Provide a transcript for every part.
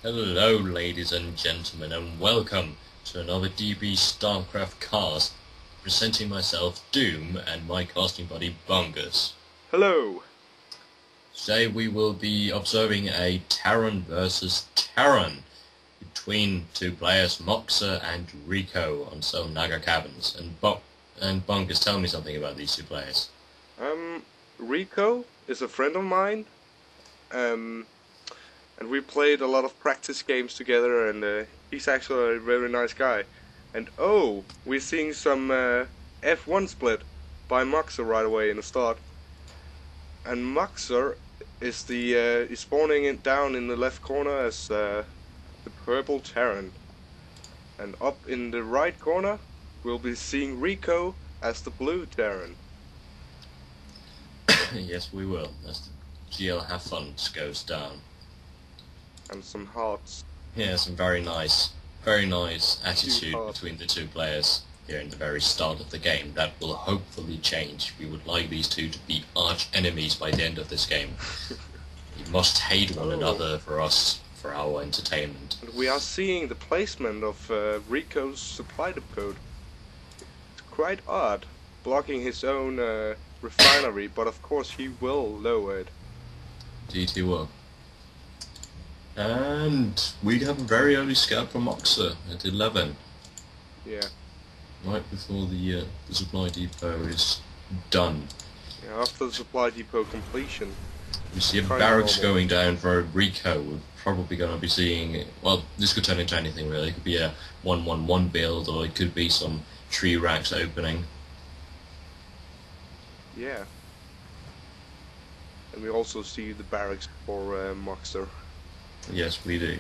Hello ladies and gentlemen, and welcome to another DBstarcraft cast, presenting myself, Doom, and my casting buddy, Bungus. Hello! Today we will be observing a Terran versus Terran between two players, Moxer and Ricoo, on some Naga caverns. And Bungus, tell me something about these two players. Ricoo is a friend of mine, and we played a lot of practice games together, and he's actually a very nice guy. And oh, we're seeing some F1 split by Moxer right away in the start. And Moxer is is spawning it down in the left corner as the purple Terran. And up in the right corner, we'll be seeing Ricoo as the blue Terran. Yes, we will, as the GL Have Fun goes down. And some hearts. Yeah, some very nice attitude between the two players here in the very start of the game. That will hopefully change. We would like these two to be arch enemies by the end of this game. We must hate one another for our entertainment. And we are seeing the placement of Ricoo's supply depot. It's quite odd, blocking his own refinery, but of course he will lower it. Indeed he will. And we have a very early scout from Moxer at 11. Yeah. Right before the supply depot is done. Yeah, after the supply depot completion. We see a barracks going down for Ricoo. We're probably going to be seeing, well, this could turn into anything really. It could be a 1-1-1 build, or it could be some tree racks opening. Yeah. And we also see the barracks for Moxer. Yes, we do.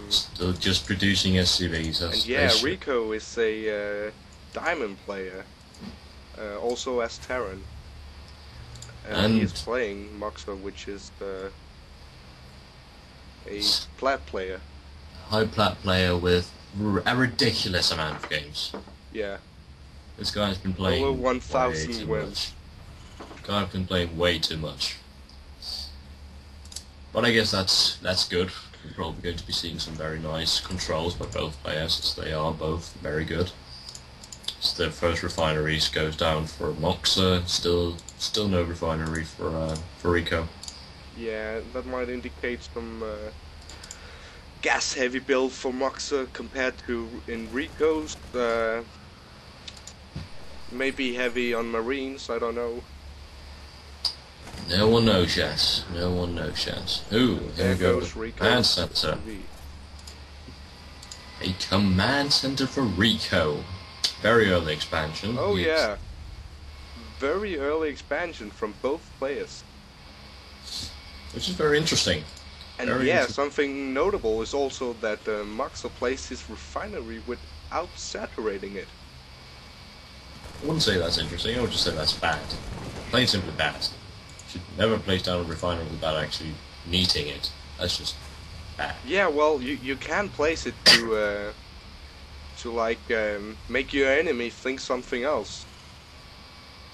Still just producing SCVs. And yeah, Ricoo is a diamond player, also as Terran. And he is playing Moxer, which is a plat player. High plat player with a ridiculous amount of games. Yeah. This guy's been playing over 1,000 wins. Guy's been playing way too much. But I guess that's good. We're probably going to be seeing some very nice controls by both players, as they are both very good. So the first refineries goes down for Moxer. Still no refinery for Ricoo. Yeah, that might indicate some gas-heavy build for Moxer compared to in Ricoo's. Maybe heavy on marines. I don't know. No one knows yet. No one knows yet. Ooh, here we go. Command center. A command center for Ricoo. Very early expansion. Oh yeah. Very early expansion from both players. Which is very interesting. And yeah, something notable is also that Moxer placed his refinery without saturating it. I wouldn't say that's interesting, I would just say that's bad. Plain simply bad. Should never place down a refinery without actually neating it. That's just bad. Yeah, well, you can place it to like make your enemy think something else.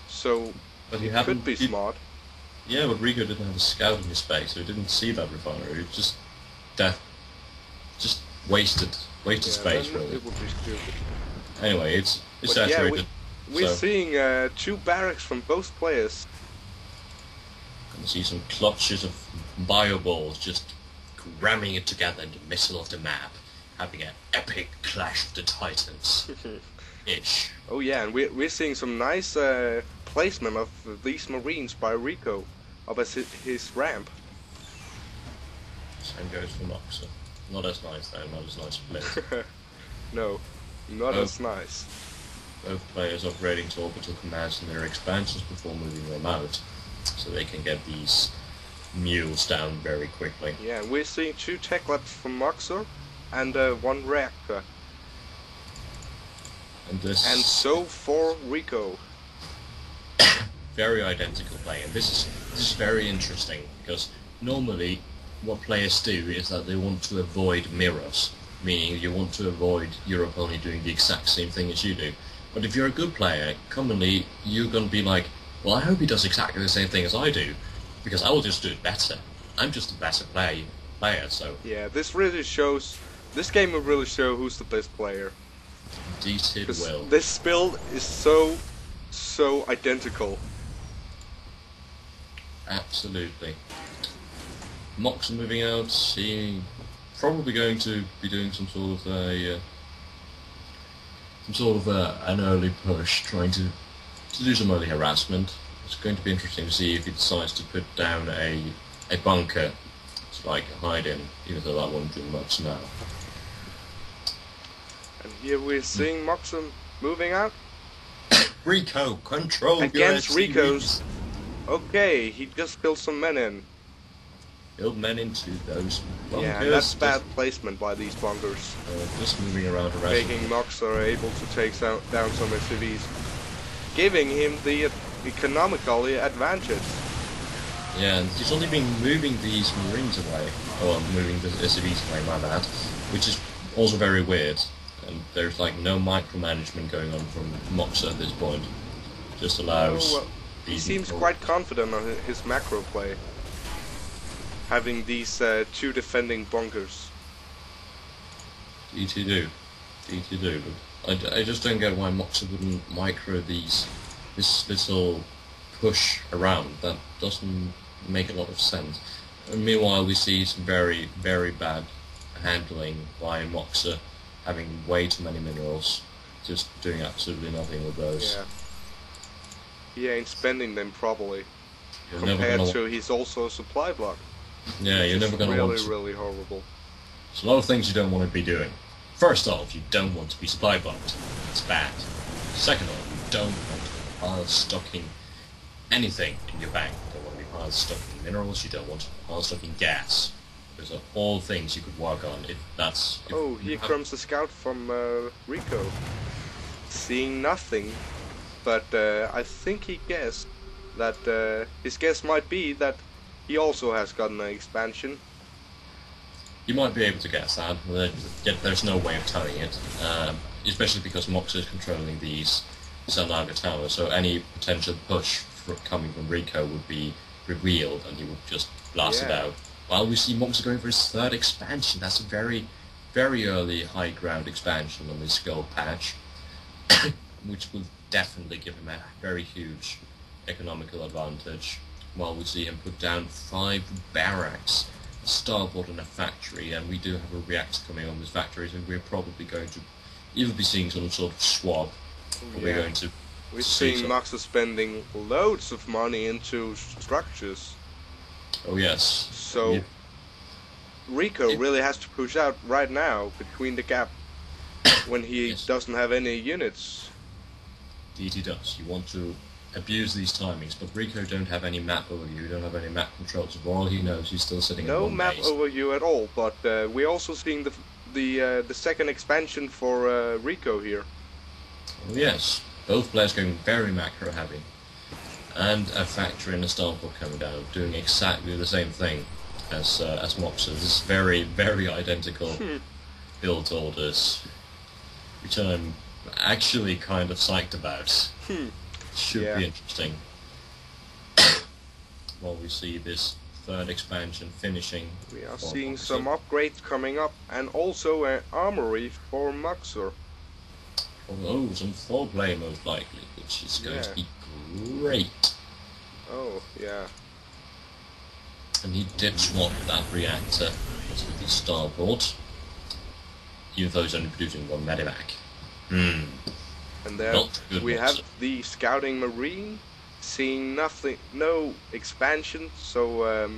So it could be smart. Yeah, but Ricoo didn't have a scout in his space, so he didn't see that refinery. It just wasted space really. It would be stupid. Anyway, it's saturated. Yeah, we're seeing two barracks from both players. Can see some clutches of bioballs just ramming it together in the middle of the map, having an epic clash of the titans. Ish. Oh yeah, and we're seeing some nice placement of these marines by Ricoo up as his ramp. Same goes for Moxer. Not as nice though, not as nice split. No, not as nice. Both players upgrading to orbital commands in their expansions before moving them out, so they can get these mules down very quickly. Yeah, we're seeing two tech labs from Moxer and one reactor. And so for Ricoo. Very identical play, and this is very interesting, because normally what players do is that they want to avoid mirrors, meaning you want to avoid your opponent doing the exact same thing as you do. But if you're a good player, commonly you're going to be like, well, I hope he does exactly the same thing as I do, because I will just do it better. I'm just a better player. player, so... Yeah, this really shows... This game will really show who's the best player. Indeed it will. This build is so identical. Absolutely. Moxer moving out, he probably going to be doing some sort of an early push, trying to do some early harassment. It's going to be interesting to see if he decides to put down a bunker to like hide in, even though that won't do much now. And here we're seeing Moxer moving out. Ricoo, control against your Ricoo's. Okay, he just built some men in. Build men into those bunkers. Yeah, that's bad placement by these bunkers. Just moving around harassing. Making Moxer able to take down some SCVs. Giving him the economically advantage. Yeah, and he's only been moving these Marines away, or moving the SCVs away, my bad, which is also very weird. And there's like no micromanagement going on from Moxer at this point. Just allows... Oh, well, he seems quite confident on his macro play. Having these two defending bunkers. DT do, but I just don't get why Moxer wouldn't micro this little push around. That doesn't make a lot of sense. And meanwhile, we see some very, very bad handling by Moxer, having way too many minerals, just doing absolutely nothing with those. Yeah. He ain't spending them properly. You're compared to he's also a supply block. Yeah, you're never going to want to... really horrible. There's a lot of things you don't want to be doing. First off, you don't want to be supply blocked. It's bad. Second off, you don't want to be pile stocking anything in your bank. You don't want to be pile stocking minerals, you don't want to be pile stocking gas. Those are all things you could work on if that's... Oh, here comes the scout from Ricoo. Seeing nothing, but I think he guessed that his guess might be that he also has gotten an expansion. You might be able to guess that, yet there's no way of telling it, especially because Moxer is controlling these Zanaga towers, so any potential push coming from Ricoo would be revealed and he would just blast it out. While we see Moxer going for his third expansion, that's a very, very early high ground expansion on this gold patch, which will definitely give him a very huge economical advantage. While we see him put down 5 barracks, a starboard and a factory, and we do have a reactor coming on this factory, so we're probably going to either be seeing some sort of swap, or we're going to... We're seeing Moxer spending loads of money into structures. Oh yes. So Ricoo really has to push out right now between the gap when he doesn't have any units. Indeed he does. You want to abuse these timings, but Ricoo don't have any map overview, don't have any map control, so for all he knows he's still sitting in one No map base. overview at all, but we're also seeing the second expansion for Ricoo here. Oh yes, both players going very macro heavy. And a factory and a starport coming down, doing exactly the same thing as Moxer. This is very, very identical build orders, which I'm actually kind of psyched about. Should be interesting. While we see this third expansion finishing. We are seeing some upgrades coming up, and also an armory for Moxer. Oh, some full play most likely, which is going to be great. Oh, yeah. And he did swap that reactor to the starboard, even though he's only producing 1 medevac. And there we have the scouting marine, seeing nothing, no expansion, so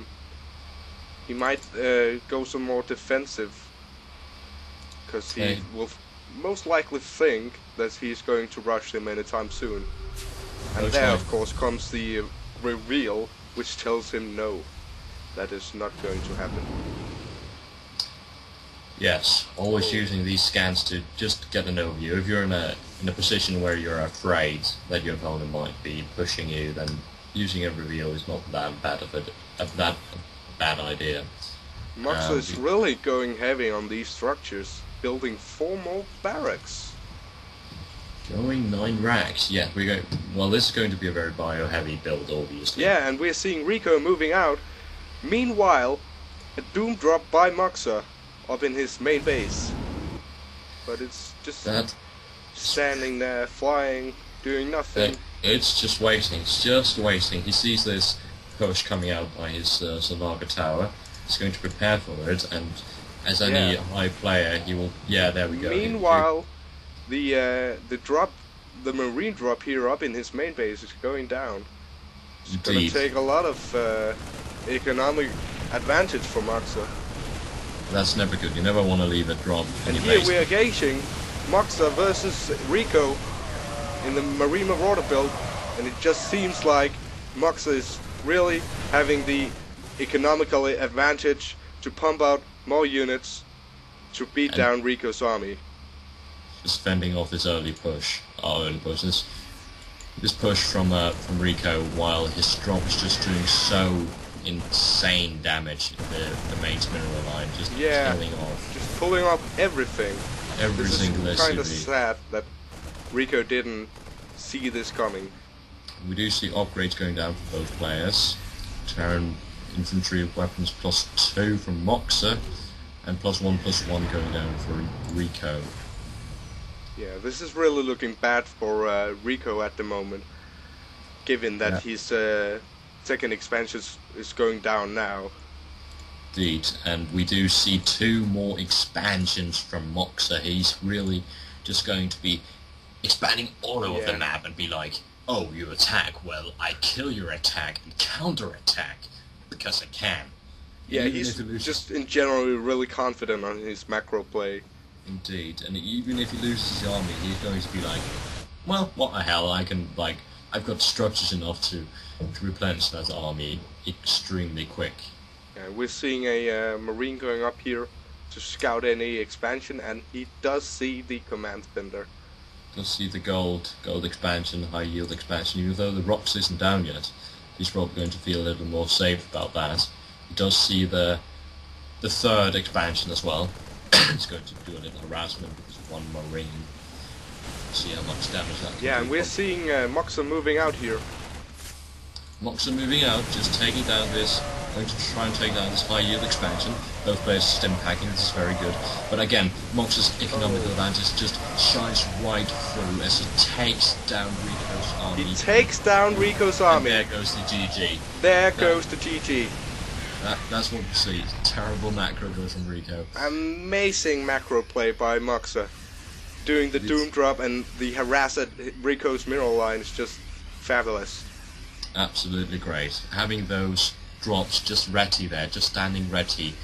he might go some more defensive, because he will most likely think that he's going to rush him anytime soon. And there, of course, comes the reveal, which tells him no, that is not going to happen. Yes, always using these scans to just get an overview. If you're in a position where you're afraid that your opponent might be pushing you, then using a reveal is not that bad of a bad idea. Moxer is really going heavy on these structures, building 4 more barracks. Going 9 racks, yeah. Well, this is going to be a very bio-heavy build, obviously. Yeah, and we're seeing Ricoo moving out. Meanwhile, a doom drop by Moxer up in his main base. But it's just standing there, flying, doing nothing. It's just waiting. It's just waiting. He sees this push coming out by his Zalaga tower. He's going to prepare for it, and as any high player, he will. Yeah, there we go. Meanwhile, the marine drop here up in his main base is going down. It's going to take a lot of economic advantage for Moxer. That's never good. You never want to leave a drop. And here we are gauging Moxer versus Ricoo in the Marine Marauder build, and it just seems like Moxer is really having the economical advantage to pump out more units to beat down Ricoo's army. Just fending off this early push. This push from Ricoo, while his drop is just doing so insane damage in the main mineral line, just killing off. Just pulling off everything. Every single SUV. It's kind of sad that Ricoo didn't see this coming. We do see upgrades going down for both players. Terran infantry weapons +2 from Moxer, and +1/+1 going down for Ricoo. Yeah, this is really looking bad for Ricoo at the moment, given that his second expansion is going down now. Indeed, and we do see 2 more expansions from Moxer. He's really just going to be expanding all over the map and be like, oh, you attack, well, I kill your attack and counter-attack, because I can. Yeah, he's just in general really confident on his macro play. Indeed, and even if he loses his army, he's going to be like, well, what the hell, I've got structures enough to replenish that army extremely quick. Yeah, we're seeing a Marine going up here to scout any expansion, and he does see the command center. Does see the gold expansion, high yield expansion, even though the rocks isn't down yet. He's probably going to feel a little more safe about that. He does see the third expansion as well. He's going to do a little harassment because of 1 Marine. See how much damage that can do. Yeah, and we're seeing Moxer moving out here. Moxer moving out, just taking down this, going to try and take down this high yield expansion. Both players stim packing, this is very good. But again, Moxer's economical advantage just shines right through as he takes down Ricoo's army. He takes down Ricoo's army. And there goes the GG. There goes the GG. That's what we see. Terrible macro goes from Ricoo. Amazing macro play by Moxer. Doing the doom drop and the harass at Ricoo's mineral line is just fabulous. Absolutely great. Having those drops just ready there, just standing ready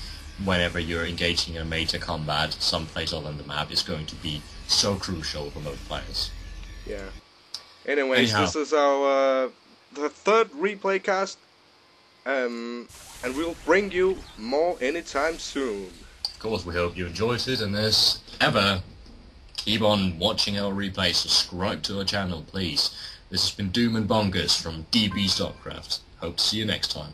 whenever you're engaging in a major combat someplace on the map is going to be so crucial for both players. Yeah. Anyways, this is our the 3rd replay cast. And we'll bring you more anytime soon. Of course, we hope you enjoyed it, and as ever, keep on watching our replays. Subscribe to our channel, please. This has been Doom and Bongers from DBstarcraft. Hope to see you next time.